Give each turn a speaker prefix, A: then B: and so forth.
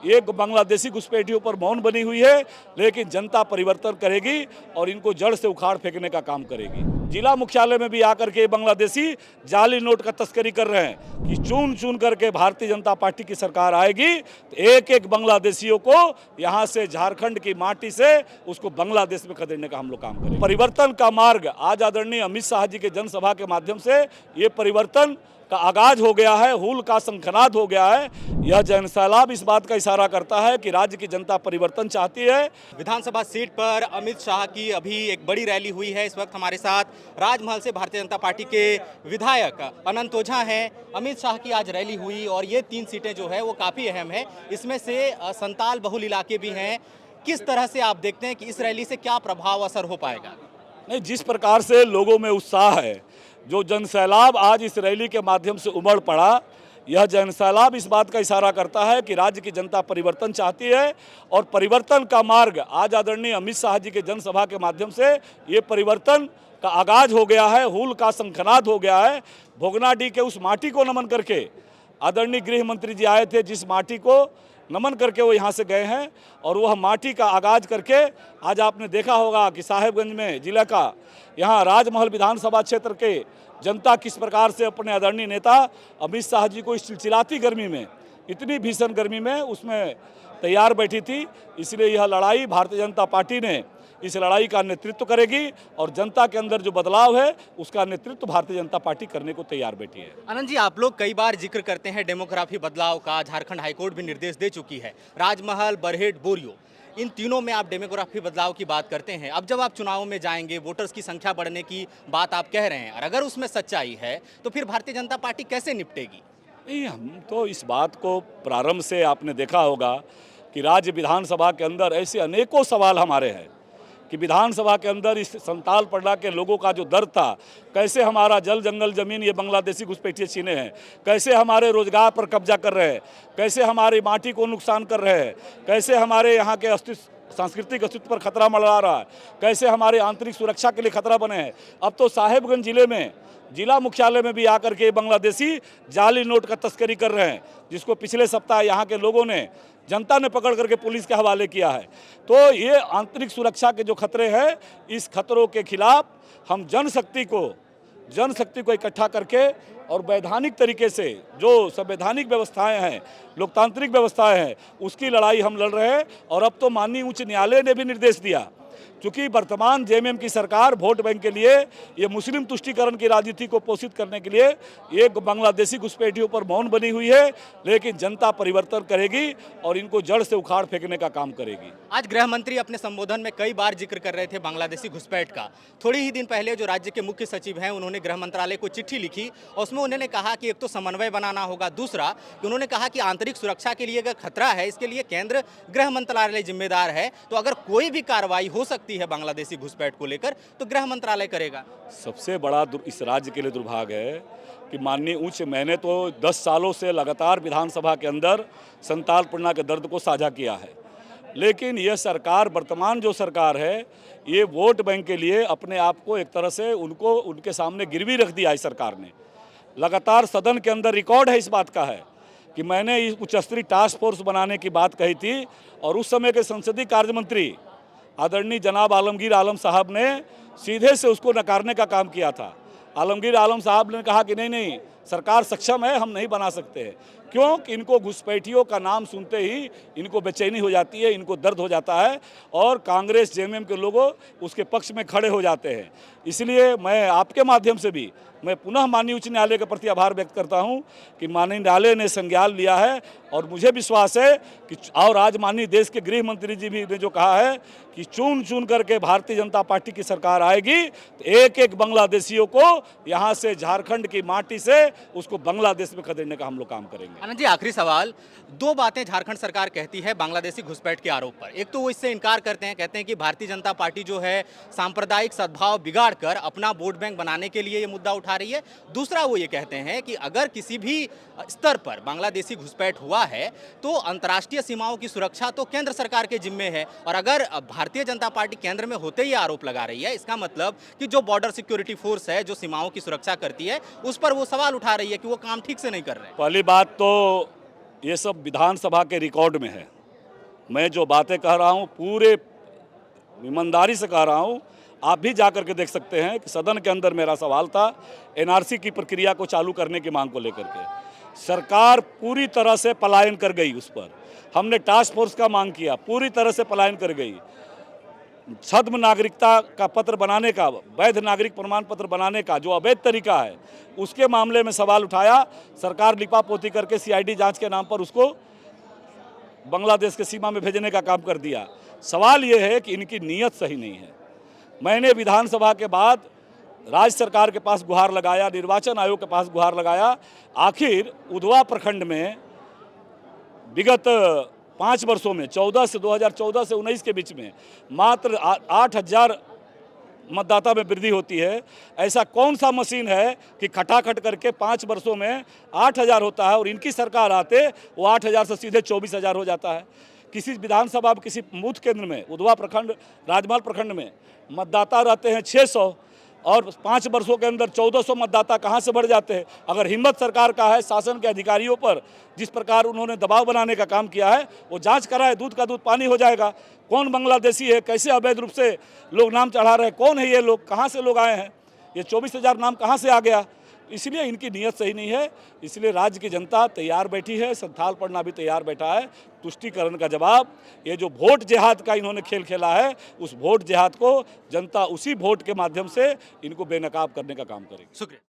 A: एक बांग्लादेशी घुसपैठियों पर मौन बनी हुई है, लेकिन जनता परिवर्तन करेगी और इनको जड़ से उखाड़ फेंकने का काम करेगी। जिला मुख्यालय में भी आकर के बांग्लादेशी जाली नोट का तस्करी कर रहे हैं कि चुन चुन करके भारतीय जनता पार्टी की सरकार आएगी तो एक एक बांग्लादेशियों को यहाँ से झारखंड की माटी से उसको बांग्लादेश में खदेड़ने का हम लोग काम करेंगे। परिवर्तन का मार्ग आज आदरणीय अमित शाह जी के जनसभा के माध्यम से ये परिवर्तन का आगाज हो गया है, हुल का शंखनाद हो गया है। यह जन सैलाब इस बात का इशारा करता है कि राज्य की जनता परिवर्तन चाहती है।
B: विधानसभा सीट पर अमित शाह की अभी एक बड़ी रैली हुई है। इस वक्त हमारे साथ राजमहल से भारतीय जनता पार्टी के विधायक अनंत ओझा हैं। अमित शाह की आज रैली हुई और ये 3 सीटें जो है वो काफ़ी अहम है। इसमें से संताल बहुल इलाके भी हैं। किस तरह से आप देखते हैं कि इस रैली से क्या प्रभाव असर हो पाएगा?
A: नहीं, जिस प्रकार से लोगों में उत्साह है, जो जनसैलाब आज इस रैली के माध्यम से उमड़ पड़ा, यह जनसैलाब इस बात का इशारा करता है कि राज्य की जनता परिवर्तन चाहती है और परिवर्तन का मार्ग आज आदरणीय अमित शाह जी के जनसभा के माध्यम से ये परिवर्तन का आगाज हो गया है, हुल का शंखनाद हो गया है। भोगनाडीह के उस माटी को नमन करके आदरणीय गृह मंत्री जी आए थे, जिस माटी को नमन करके वो यहाँ से गए हैं और वह माटी का आगाज करके आज आपने देखा होगा कि साहेबगंज में जिला का यहाँ राजमहल विधानसभा क्षेत्र के जनता किस प्रकार से अपने आदरणीय नेता अमित शाह जी को इस चिलचिलाती गर्मी में, इतनी भीषण गर्मी में उसमें तैयार बैठी थी। इसलिए यह लड़ाई भारतीय जनता पार्टी ने इस लड़ाई का नेतृत्व करेगी और जनता के अंदर जो बदलाव है उसका नेतृत्व भारतीय जनता पार्टी करने को तैयार बैठी है।
B: आनंद जी, आप लोग कई बार जिक्र करते हैं डेमोग्राफी बदलाव का। झारखंड हाईकोर्ट भी निर्देश दे चुकी है। राजमहल, बरहेट, बोरियो, इन तीनों में आप डेमोग्राफी बदलाव की बात करते हैं। अब जब आप चुनाव में जाएंगे, वोटर्स की संख्या बढ़ने की बात आप कह रहे हैं और अगर उसमें सच्चाई है तो फिर भारतीय जनता पार्टी कैसे निपटेगी?
A: नहीं, हम तो इस बात को प्रारंभ से आपने देखा होगा कि राज्य विधानसभा के अंदर ऐसे अनेकों सवाल हमारे हैं कि विधानसभा के अंदर इस संताल पड़ना के लोगों का जो दर्द था, कैसे हमारा जल जंगल जमीन ये बांग्लादेशी घुसपैठिए छीने हैं, कैसे हमारे रोजगार पर कब्जा कर रहे हैं, कैसे हमारी माटी को नुकसान कर रहे हैं, कैसे हमारे यहाँ के अस्तित्व सांस्कृतिक अस्तित्व पर खतरा मंडरा रहा है, कैसे हमारे आंतरिक सुरक्षा के लिए खतरा बने हैं। अब तो साहेबगंज जिले में जिला मुख्यालय में भी आकर के बांग्लादेशी जाली नोट का तस्करी कर रहे हैं, जिसको पिछले सप्ताह यहाँ के लोगों ने, जनता ने पकड़ करके पुलिस के हवाले किया है। तो ये आंतरिक सुरक्षा के जो खतरे हैं, इस खतरों के खिलाफ हम जनशक्ति को इकट्ठा करके और वैधानिक तरीके से जो संवैधानिक व्यवस्थाएं हैं, लोकतांत्रिक व्यवस्थाएं हैं, उसकी लड़ाई हम लड़ रहे हैं। और अब तो माननीय उच्च न्यायालय ने भी निर्देश दिया, क्योंकि वर्तमान जेएमएम की सरकार वोट बैंक के लिए, ये मुस्लिम तुष्टीकरण की राजनीति को पोषित करने के लिए एक बांग्लादेशी घुसपैठियों पर मौन बनी हुई है, लेकिन जनता परिवर्तन करेगी और इनको जड़ से उखाड़ फेंकने का काम करेगी।
B: आज गृह मंत्री अपने संबोधन में कई बार जिक्र कर रहे थे बांग्लादेशी घुसपैठ का। थोड़ी ही दिन पहले जो राज्य के मुख्य सचिव हैं, उन्होंने गृह मंत्रालय को चिट्ठी लिखी और उसमें उन्होंने कहा कि एक तो समन्वय बनाना होगा, दूसरा कि उन्होंने कहा कि आंतरिक सुरक्षा के लिए अगर खतरा है, इसके लिए केंद्र गृह मंत्रालय जिम्मेदार है। तो अगर कोई भी कार्रवाई हो सकती है बांग्लादेशी घुसपैठ को लेकर तो गृह मंत्रालय करेगा।
A: सबसे बड़ा इस राज्य के लिए दुर्भाग्य है कि माननीय उच्च, मैंने तो 10 सालों से लगातार विधानसभा के अंदर संताल पड़ना के दर्द को साझा किया है, लेकिन यह सरकार, वर्तमान जो सरकार है, ये वोट बैंक के लिए अपने आप को एक तरह से उनके सामने गिरवी रख दिया है। सरकार ने लगातार सदन के अंदर रिकॉर्ड है इस बात का है कि मैंने इस उच्च स्तरीय टास्क फोर्स बनाने की बात कही थी और उस समय के संसदीय कार्य मंत्री आदरणीय जनाब आलमगीर आलम साहब ने सीधे से उसको नकारने का काम किया था। आलमगीर आलम साहब ने कहा कि नहीं, सरकार सक्षम है, हम नहीं बना सकते हैं। क्यों? कि इनको घुसपैठियों का नाम सुनते ही इनको बेचैनी हो जाती है, इनको दर्द हो जाता है और कांग्रेस जेएमएम के लोगों उसके पक्ष में खड़े हो जाते हैं। इसलिए मैं आपके माध्यम से भी मैं पुनः माननीय उच्च न्यायालय के प्रति आभार व्यक्त करता हूं कि माननीय न्यायालय ने संज्ञान लिया है और मुझे विश्वास है कि, और आज माननीय देश के गृह मंत्री जी भी ने जो कहा है कि चुन चुन करके भारतीय जनता पार्टी की सरकार आएगी तो एक एक बांग्लादेशियों को यहाँ से, झारखंड की माटी से उसको बांग्लादेश में खदेड़ने का हम लोग काम करेंगे।
B: आनंद जी, आखिरी सवाल। 2 बातें झारखंड सरकार कहती है बांग्लादेशी घुसपैठ के आरोप पर। एक तो वो इससे इनकार करते हैं, कहते हैं कि भारतीय जनता पार्टी जो है सांप्रदायिक सद्भाव बिगाड़ कर अपना वोट बैंक बनाने के लिए ये मुद्दा उठा रही है। दूसरा वो ये कहते हैं कि अगर किसी भी स्तर पर बांग्लादेशी घुसपैठ हुआ है तो अंतर्राष्ट्रीय सीमाओं की सुरक्षा तो केंद्र सरकार के जिम्मे है। और अगर भारतीय जनता पार्टी केंद्र में होते ही आरोप लगा रही है, इसका मतलब कि जो बॉर्डर सिक्योरिटी फोर्स है, जो सीमाओं की सुरक्षा करती है, उस पर वो सवाल उठा रही है कि वो काम ठीक से नहीं कर रहे हैं।
A: पहली बात तो ये सब विधानसभा के रिकॉर्ड में है। मैं जो बातें कह रहा हूँ पूरे ईमानदारी से कह रहा हूँ। आप भी जा कर के देख सकते हैं कि सदन के अंदर मेरा सवाल था एनआरसी की प्रक्रिया को चालू करने की मांग को लेकर के। सरकार पूरी तरह से पलायन कर गई उस पर। हमने टास्क फोर्स का मांग किया, पूरी तरह से पलायन कर गई। छद्म नागरिकता का पत्र बनाने का, वैध नागरिक प्रमाण पत्र बनाने का जो अवैध तरीका है, उसके मामले में सवाल उठाया। सरकार लिपापोती करके सीआईडी जांच के नाम पर उसको बांग्लादेश के सीमा में भेजने का काम कर दिया। सवाल ये है कि इनकी नीयत सही नहीं है। मैंने विधानसभा के बाद राज्य सरकार के पास गुहार लगाया, निर्वाचन आयोग के पास गुहार लगाया। आखिर उधवा प्रखंड में विगत 5 वर्षों में 2014 से 19 के बीच में मात्र 8,000 मतदाता में वृद्धि होती है। ऐसा कौन सा मशीन है कि खटाखट करके 5 वर्षों में 8,000 होता है और इनकी सरकार आते वो 8,000 से सीधे 24,000 हो जाता है। किसी विधानसभा में, किसी बूथ केंद्र में, उधवा प्रखंड, राजमहल प्रखंड में मतदाता रहते हैं 600 और 5 वर्षों के अंदर 1400 मतदाता कहाँ से बढ़ जाते हैं। अगर हिम्मत सरकार का है शासन के अधिकारियों पर, जिस प्रकार उन्होंने दबाव बनाने का काम किया है, वो जांच कराए, दूध का दूध पानी हो जाएगा। कौन बांग्लादेशी है, कैसे अवैध रूप से लोग नाम चढ़ा रहे हैं, कौन है ये लोग, कहाँ से लोग आए हैं, ये 24,000 नाम कहाँ से आ गया। इसलिए इनकी नीयत सही नहीं है। इसलिए राज्य की जनता तैयार बैठी है, संथाल पढ़ना भी तैयार बैठा है। तुष्टीकरण का जवाब, ये जो वोट जिहाद का इन्होंने खेल खेला है, उस वोट जिहाद को जनता उसी वोट के माध्यम से इनको बेनकाब करने का काम करेगी।
B: शुक्रिया।